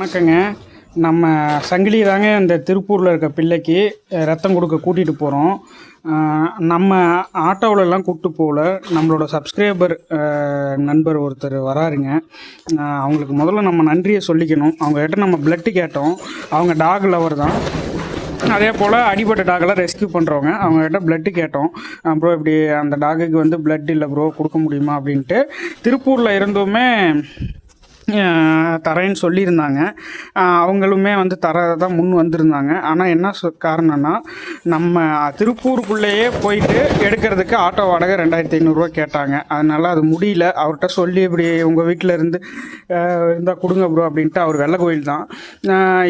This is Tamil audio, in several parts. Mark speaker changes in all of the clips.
Speaker 1: வணக்கங்க. நம்ம சங்கிலி தாங்க இந்த திருப்பூரில் இருக்க பிள்ளைக்கு ரத்தம் கொடுக்க கூட்டிகிட்டு போகிறோம். நம்ம ஆட்டோவிலலாம் கூப்பிட்டு போகல. நம்மளோட சப்ஸ்கிரைபர் நண்பர் ஒருத்தர் வராருங்க. அவங்களுக்கு முதல்ல நம்ம நன்றியை சொல்லிக்கணும். அவங்ககிட்ட நம்ம பிளட்டு கேட்டோம். அவங்க டாக் லவர் தான். அதே போல் அடிபட்ட டாகெல்லாம் ரெஸ்க்யூ பண்ணுறவங்க. அவங்ககிட்ட பிளட்டு கேட்டோம். ப்ரோ இப்படி அந்த டாகுக்கு வந்து பிளட் இல்லை ப்ரோ, கொடுக்க முடியுமா அப்படின்ட்டு. திருப்பூரில் இருந்துமே தரேன்னு சொல்லியிருந்தாங்க. அவங்களுமே வந்து தான் முன் வந்திருந்தாங்க. ஆனால் என்ன காரணம்னா, நம்ம திருப்பூருக்குள்ளேயே போயிட்டு எடுக்கிறதுக்கு ஆட்டோ வாடகை 2500 கேட்டாங்க. அதனால் அது முடியல. அவர்கிட்ட சொல்லி இப்படி உங்கள் வீட்டில் இருந்தால் கொடுங்க ப்ரோ அப்படின்ட்டு. அவர் வெள்ளை கோயில் தான்.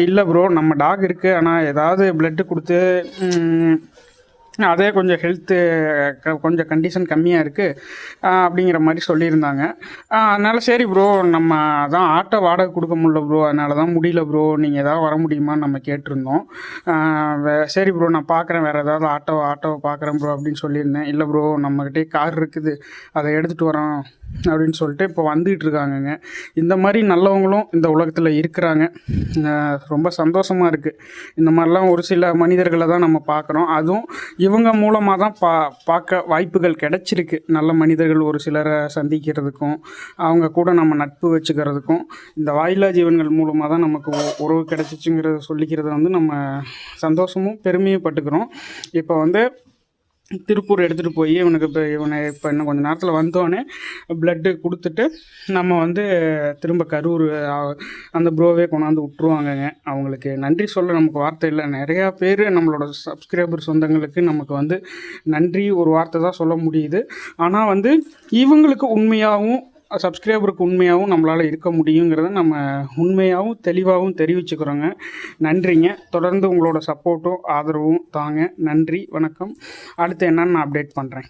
Speaker 1: இல்லை ப்ரோ நம்ம டாக் இருக்குது, ஆனால் ஏதாவது பிளட்டு கொடுத்து அதே கொஞ்சம் ஹெல்த்து கொஞ்சம் கண்டிஷன் கம்மியாக இருக்குது அப்படிங்கிற மாதிரி சொல்லியிருந்தாங்க. அதனால் சரி ப்ரோ, நம்ம அதான் ஆட்டோ வாடகை கொடுக்க முடியல ப்ரோ, அதனால தான் முடியல ப்ரோ, நீங்கள் எதாவது வர முடியுமான்னு நம்ம கேட்டிருந்தோம். சரி ப்ரோ நான் பார்க்குறேன், வேறு ஏதாவது ஆட்டோவை பார்க்குறேன் ப்ரோ அப்படின்னு சொல்லியிருந்தேன். இல்லை ப்ரோ நம்மக்கிட்டே கார் இருக்குது, அதை எடுத்துகிட்டு வரோம் அப்படின்னு சொல்லிட்டு இப்போ வந்துகிட்டு இருக்காங்கங்க. இந்த மாதிரி நல்லவங்களும் இந்த உலகத்தில் இருக்கிறாங்க. ரொம்ப சந்தோஷமாக இருக்குது. இந்த மாதிரிலாம் ஒரு சில மனிதர்களை தான் நம்ம பார்க்குறோம். அதுவும் இவங்க மூலமாக தான் பார்க்க வாய்ப்புகள் கிடச்சிருக்கு. நல்ல மனிதர்கள் ஒரு சிலரை சந்திக்கிறதுக்கும் அவங்க கூட நம்ம நட்பு வச்சுக்கிறதுக்கும் இந்த வாயில்லா ஜீவன்கள் மூலமாக தான் நமக்கு உறவு கிடச்சிச்சுங்கிறத சொல்லிக்கிறத வந்து நம்ம சந்தோஷமும் பெருமையும் பட்டுக்கிறோம். இப்போ வந்து திருப்பூர் எடுத்துகிட்டு போய் இவனை இப்போ இன்னும் கொஞ்சம் நேரத்தில் வந்தோடனே பிளட்டு கொடுத்துட்டு நம்ம வந்து திரும்ப கரூர் அந்த ப்ரோவே கொண்டாந்து விட்ருவாங்கங்க. அவங்களுக்கு நன்றி சொல்ல நமக்கு வார்த்தை இல்லை. நிறையா பேர் நம்மளோட சப்ஸ்கிரைபர் சொந்தங்களுக்கு நமக்கு வந்து நன்றி ஒரு வார்த்தை தான் சொல்ல முடியுது. ஆனால் வந்து இவங்களுக்கு உண்மையாகவும் சப்ஸ்கிரைபருக்கு உண்மையாகவும் நம்மளால் இருக்க முடியுங்கிறத நம்ம உண்மையாகவும் தெளிவாகவும் தெரிவிச்சுக்கிறோங்க. நன்றிங்க. தொடர்ந்து உங்களோட சப்போர்ட்டும் ஆதரவும் தாங்க. நன்றி, வணக்கம். அடுத்து என்னன்னு நான் அப்டேட் பண்ணுறேன்.